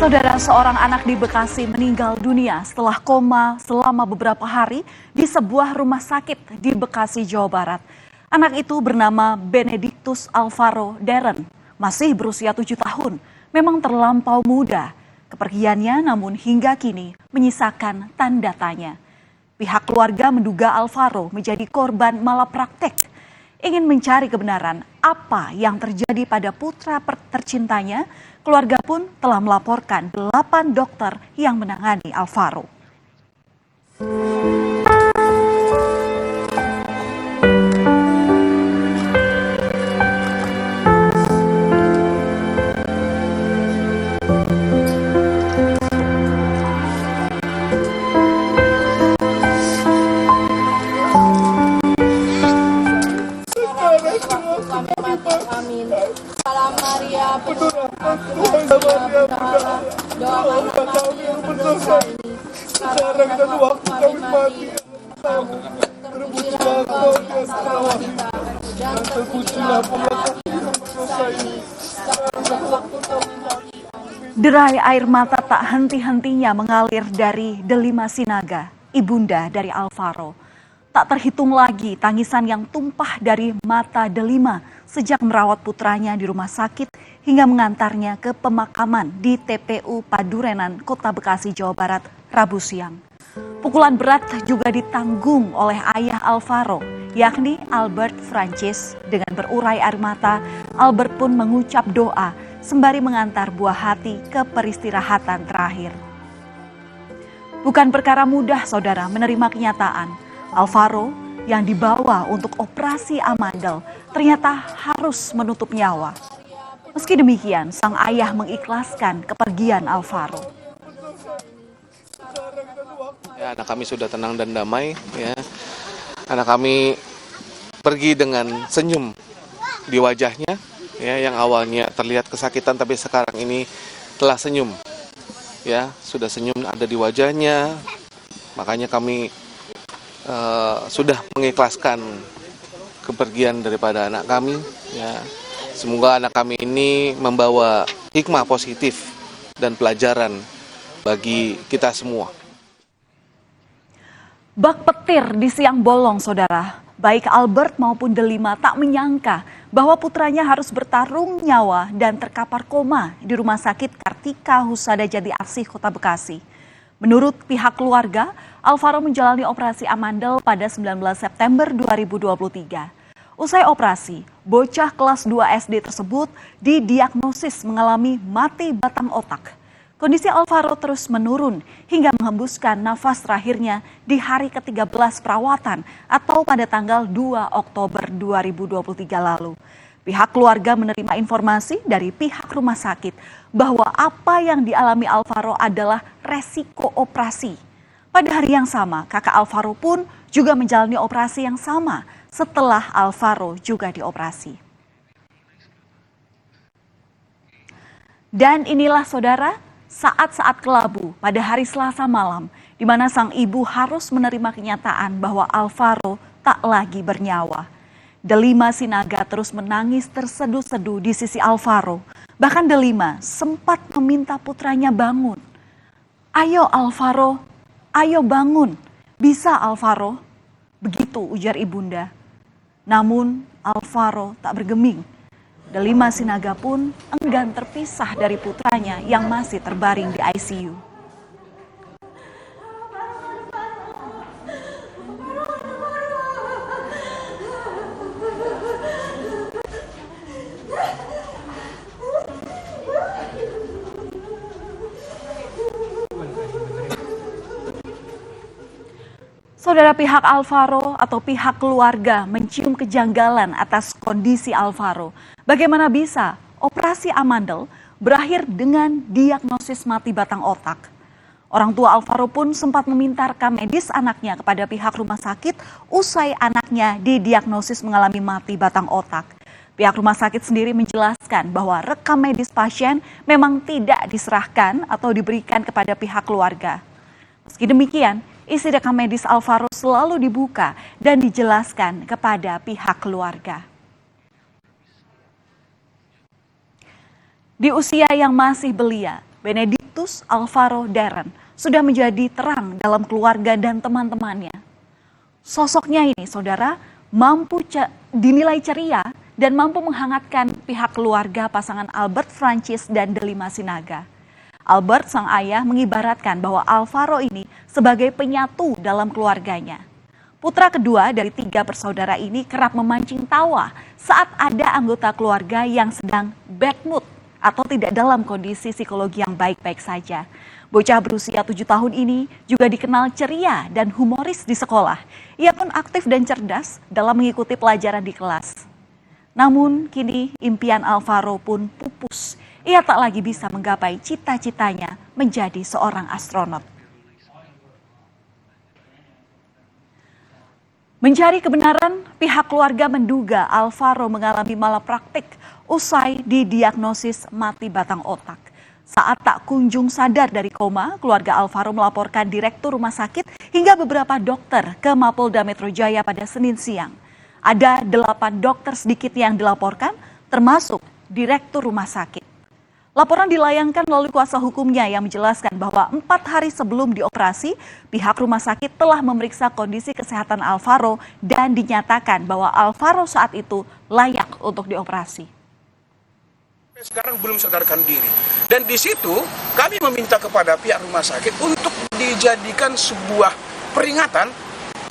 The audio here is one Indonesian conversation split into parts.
Saudara, seorang anak di Bekasi meninggal dunia setelah koma selama beberapa hari di sebuah rumah sakit di Bekasi, Jawa Barat. Anak itu bernama Benedictus Alvaro Darren, masih berusia 7 tahun, memang terlampau muda. Kepergiannya namun hingga kini menyisakan tanda tanya. Pihak keluarga menduga Alvaro menjadi korban malapraktek, ingin mencari kebenaran apa yang terjadi pada putra tercintanya. Keluarga pun telah melaporkan 8 dokter yang menangani Alvaro. Amin. Salam Maria, penuh doakan kami yang berdosa ini. Sekarang dan waktu kami mati. Terpujilah Engkau di antara wanita, dan terpujilah buah yang berdosa ini. Sekarang dan waktu kami mati. Derai air mata tak henti-hentinya mengalir dari Delima Sinaga, ibunda dari Alvaro. Tak terhitung lagi tangisan yang tumpah dari mata Delima sejak merawat putranya di rumah sakit hingga mengantarnya ke pemakaman di TPU Padurenan, Kota Bekasi, Jawa Barat, Rabu siang. Pukulan berat juga ditanggung oleh ayah Alvaro, yakni Albert Francis. Dengan berurai air mata, Albert pun mengucap doa sembari mengantar buah hati ke peristirahatan terakhir. Bukan perkara mudah, saudara, menerima kenyataan Alvaro yang dibawa untuk operasi amandel ternyata harus menutup nyawa. Meski demikian, sang ayah mengikhlaskan kepergian Alvaro. Ya, anak kami sudah tenang dan damai. Ya. Anak kami pergi dengan senyum di wajahnya, ya, yang awalnya terlihat kesakitan tapi sekarang ini telah senyum. Ya, sudah senyum ada di wajahnya. Makanya kami sudah mengikhlaskan kepergian daripada anak kami. Ya. Semoga anak kami ini membawa hikmah positif dan pelajaran bagi kita semua. Bak petir di siang bolong, saudara. Baik Albert maupun Delima tak menyangka bahwa putranya harus bertarung nyawa dan terkapar koma di Rumah Sakit Kartika Husada Jati Asih, Kota Bekasi. Menurut pihak keluarga, Alvaro menjalani operasi amandel pada 19 September 2023. Usai operasi, bocah kelas 2 SD tersebut didiagnosis mengalami mati batang otak. Kondisi Alvaro terus menurun hingga menghembuskan nafas terakhirnya di hari ke-13 perawatan atau pada tanggal 2 Oktober 2023 lalu. Pihak keluarga menerima informasi dari pihak rumah sakit bahwa apa yang dialami Alvaro adalah resiko operasi. Pada hari yang sama, kakak Alvaro pun juga menjalani operasi yang sama setelah Alvaro juga dioperasi. Dan inilah, saudara, saat-saat kelabu pada hari Selasa malam, di mana sang ibu harus menerima kenyataan bahwa Alvaro tak lagi bernyawa. Delima Sinaga terus menangis terseduh-seduh di sisi Alvaro. Bahkan Delima sempat meminta putranya bangun. "Ayo Alvaro, ayo bangun, bisa Alvaro," begitu ujar ibunda. Namun Alvaro tak bergeming. Delima Sinaga pun enggan terpisah dari putranya yang masih terbaring di ICU. Saudara, pihak Alvaro atau pihak keluarga mencium kejanggalan atas kondisi Alvaro. Bagaimana bisa operasi amandel berakhir dengan diagnosis mati batang otak? Orang tua Alvaro pun sempat meminta rekam medis anaknya kepada pihak rumah sakit usai anaknya didiagnosis mengalami mati batang otak. Pihak rumah sakit sendiri menjelaskan bahwa rekam medis pasien memang tidak diserahkan atau diberikan kepada pihak keluarga. Meski demikian, isi rekam medis Alvaro selalu dibuka dan dijelaskan kepada pihak keluarga. Di usia yang masih belia, Benedictus Alvaro Darren, sudah menjadi terang dalam keluarga dan teman-temannya. Sosoknya ini, saudara, dinilai ceria dan mampu menghangatkan pihak keluarga pasangan Albert Francis dan Delima Sinaga. Albert, sang ayah, mengibaratkan bahwa Alvaro ini sebagai penyatu dalam keluarganya. Putra kedua dari 3 bersaudara ini kerap memancing tawa saat ada anggota keluarga yang sedang bad mood atau tidak dalam kondisi psikologi yang baik-baik saja. Bocah berusia 7 tahun ini juga dikenal ceria dan humoris di sekolah. Ia pun aktif dan cerdas dalam mengikuti pelajaran di kelas. Namun kini impian Alvaro pun pupus. Ia tak lagi bisa menggapai cita-citanya menjadi seorang astronot. Mencari kebenaran, pihak keluarga menduga Alvaro mengalami malapraktik usai didiagnosis mati batang otak. Saat tak kunjung sadar dari koma, keluarga Alvaro melaporkan direktur rumah sakit hingga beberapa dokter ke Mapolda Metro Jaya pada Senin siang. Ada 8 dokter sedikit yang dilaporkan, termasuk direktur rumah sakit. Laporan dilayangkan melalui kuasa hukumnya yang menjelaskan bahwa 4 hari sebelum dioperasi, pihak rumah sakit telah memeriksa kondisi kesehatan Alvaro dan dinyatakan bahwa Alvaro saat itu layak untuk dioperasi. Sekarang belum sadarkan diri. Dan di situ kami meminta kepada pihak rumah sakit untuk dijadikan sebuah peringatan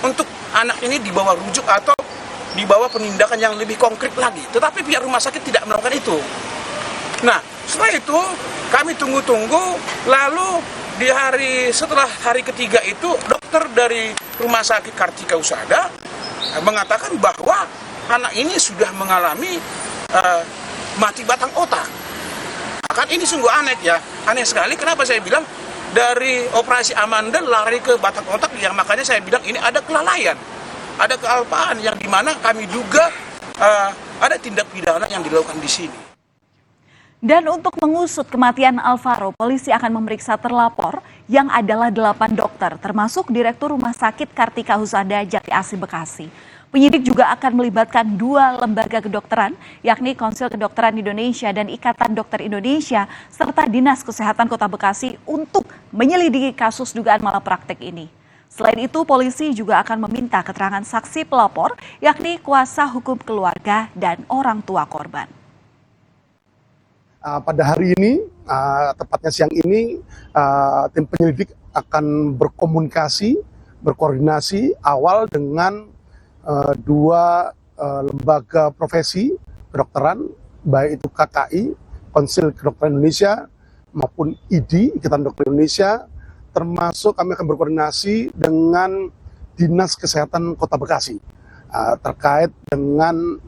untuk anak ini dibawa rujuk atau dibawa penindakan yang lebih konkret lagi. Tetapi pihak rumah sakit tidak melakukan itu. Nah, setelah itu kami tunggu-tunggu, lalu setelah hari ketiga itu dokter dari Rumah Sakit Kartika Husada mengatakan bahwa anak ini sudah mengalami mati batang otak. Kan ini sungguh aneh ya, aneh sekali. Kenapa saya bilang dari operasi amandel lari ke batang otak, yang makanya saya bilang ini ada kelalaian, ada kealpaan yang dimana kami duga ada tindak pidana yang dilakukan di sini. Dan untuk mengusut kematian Alvaro, polisi akan memeriksa terlapor yang adalah 8 dokter, termasuk Direktur Rumah Sakit Kartika Husada Jati Asih Bekasi. Penyidik juga akan melibatkan 2 lembaga kedokteran, yakni Konsil Kedokteran Indonesia dan Ikatan Dokter Indonesia, serta Dinas Kesehatan Kota Bekasi untuk menyelidiki kasus dugaan malapraktik ini. Selain itu, polisi juga akan meminta keterangan saksi pelapor, yakni kuasa hukum keluarga dan orang tua korban. Pada hari ini, tepatnya siang ini, tim penyelidik akan berkoordinasi awal dengan 2 lembaga profesi kedokteran, baik itu KKI, Konsil Kedokteran Indonesia, maupun ID, Ikatan Dokter Indonesia, termasuk kami akan berkoordinasi dengan Dinas Kesehatan Kota Bekasi, terkait dengan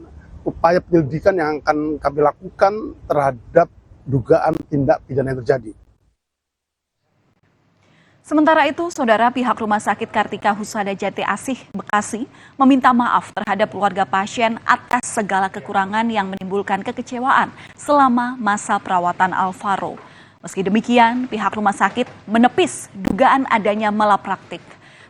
upaya penyelidikan yang akan kami lakukan terhadap dugaan tindak pidana yang terjadi. Sementara itu, saudara, pihak Rumah Sakit Kartika Husada Jati Asih Bekasi meminta maaf terhadap keluarga pasien atas segala kekurangan yang menimbulkan kekecewaan selama masa perawatan Alvaro. Meski demikian, pihak rumah sakit menepis dugaan adanya malapraktik.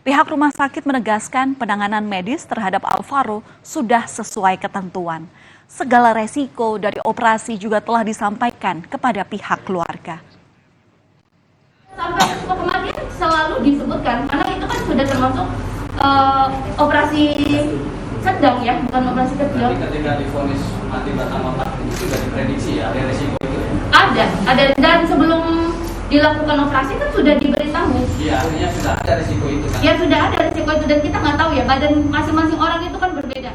Pihak rumah sakit menegaskan penanganan medis terhadap Alvaro sudah sesuai ketentuan. Segala resiko dari operasi juga telah disampaikan kepada pihak keluarga. Sampai resiko kematian selalu disebutkan, karena itu kan sudah termasuk operasi sedang ya, bukan operasi kecil. Tapi ketika divonis mati batang otak itu sudah diprediksi ya, ada resiko itu? Ada, dan sebelum dilakukan operasi kan sudah diberitahu. Iya, artinya sudah ada resiko itu kan? Ya sudah ada resiko itu, dan kita nggak tahu ya, badan masing-masing orang itu kan berbeda.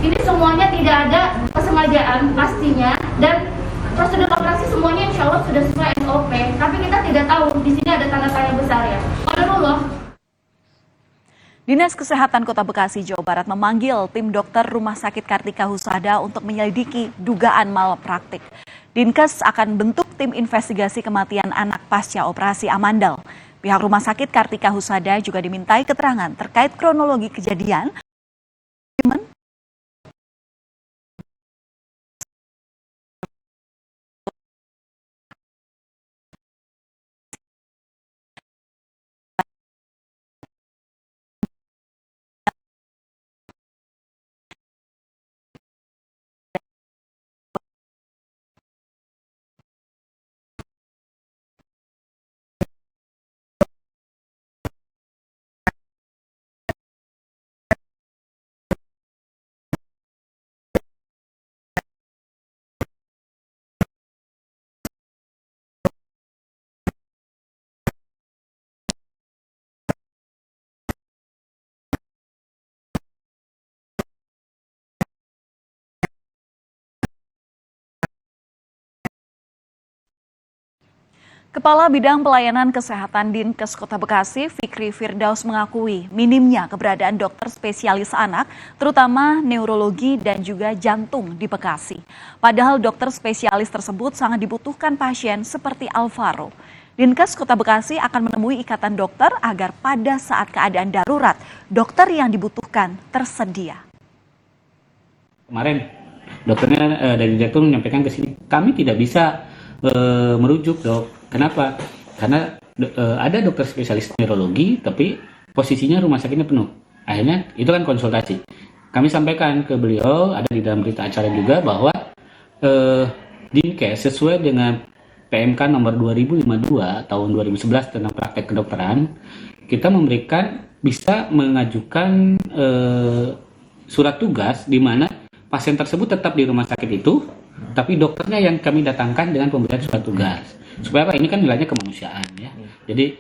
Ini semuanya tidak ada kesengajaan pastinya, dan prosedur operasi semuanya insya Allah sudah sesuai SOP. Tapi kita tidak tahu, di sini ada tanda tanya besar ya. Qadarullah. Dinas Kesehatan Kota Bekasi, Jawa Barat memanggil tim dokter Rumah Sakit Kartika Husada untuk menyelidiki dugaan malpraktik. Dinkes akan bentuk tim investigasi kematian anak pasca operasi amandel. Pihak Rumah Sakit Kartika Husada juga dimintai keterangan terkait kronologi kejadian Kepala Bidang Pelayanan Kesehatan Dinkes Kota Bekasi, Fikri Firdaus mengakui minimnya keberadaan dokter spesialis anak, terutama neurologi dan juga jantung di Bekasi. Padahal dokter spesialis tersebut sangat dibutuhkan pasien seperti Alvaro. Dinkes Kota Bekasi akan menemui ikatan dokter agar pada saat keadaan darurat, dokter yang dibutuhkan tersedia. Kemarin dokternya dari direktur menyampaikan ke sini, kami tidak bisa merujuk dok. Kenapa? Karena ada dokter spesialis neurologi, tapi posisinya rumah sakitnya penuh. Akhirnya itu kan konsultasi. Kami sampaikan ke beliau, ada di dalam berita acara juga bahwa Dinkes sesuai dengan PMK nomor 2052 tahun 2011 tentang praktek kedokteran, kita bisa mengajukan surat tugas di mana pasien tersebut tetap di rumah sakit itu, tapi dokternya yang kami datangkan dengan pemberian surat tugas. Supaya apa? Ini kan nilainya kemanusiaan ya. Jadi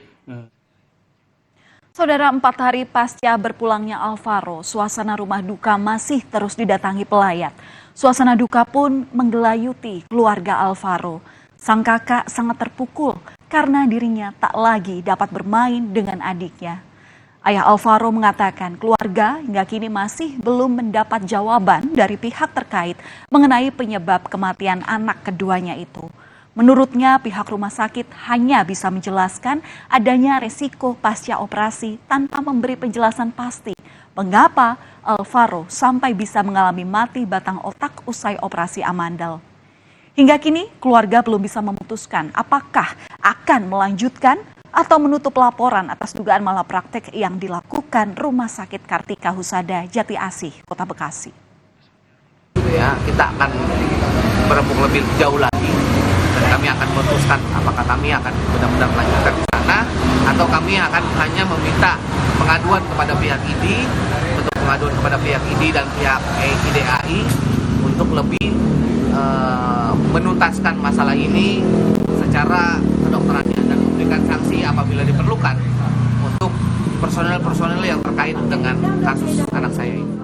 Saudara, 4 hari pasca berpulangnya Alvaro, suasana rumah duka masih terus didatangi pelayat. Suasana duka pun menggelayuti keluarga Alvaro. Sang kakak sangat terpukul karena dirinya tak lagi dapat bermain dengan adiknya. Ayah Alvaro mengatakan keluarga hingga kini masih belum mendapat jawaban dari pihak terkait mengenai penyebab kematian anak keduanya itu. Menurutnya pihak rumah sakit hanya bisa menjelaskan adanya resiko pasca operasi tanpa memberi penjelasan pasti mengapa Alvaro sampai bisa mengalami mati batang otak usai operasi amandel. Hingga kini keluarga belum bisa memutuskan apakah akan melanjutkan atau menutup laporan atas dugaan malapraktek yang dilakukan Rumah Sakit Kartika Husada Jati Asih, Kota Bekasi. Ya, kita akan berembuk lebih jauh lagi dan kami akan memutuskan apakah kami akan benar-benar melanjutkan ke sana atau kami akan hanya meminta pengaduan kepada pihak ID, bentuk pengaduan kepada pihak ID dan pihak IDAI untuk lebih menuntaskan masalah ini secara kedokterannya dan memberikan sanksi apabila diperlukan untuk personel-personel yang terkait dengan kasus anak saya ini.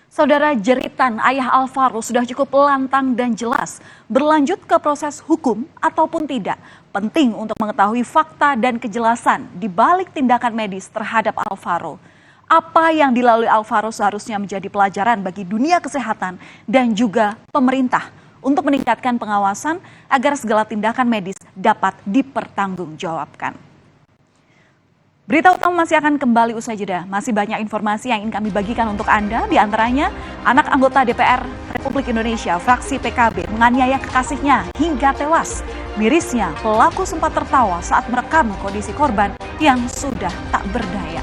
Saudara, jeritan ayah Alvaro sudah cukup lantang dan jelas. Berlanjut ke proses hukum ataupun tidak, penting untuk mengetahui fakta dan kejelasan di balik tindakan medis terhadap Alvaro. Apa yang dilalui Alvaro seharusnya menjadi pelajaran bagi dunia kesehatan dan juga pemerintah untuk meningkatkan pengawasan agar segala tindakan medis dapat dipertanggungjawabkan. Berita utama masih akan kembali usai jeda. Masih banyak informasi yang ingin kami bagikan untuk Anda. Di antaranya, anak anggota DPR Republik Indonesia fraksi PKB menganiaya kekasihnya hingga tewas. Mirisnya, pelaku sempat tertawa saat merekam kondisi korban yang sudah tak berdaya.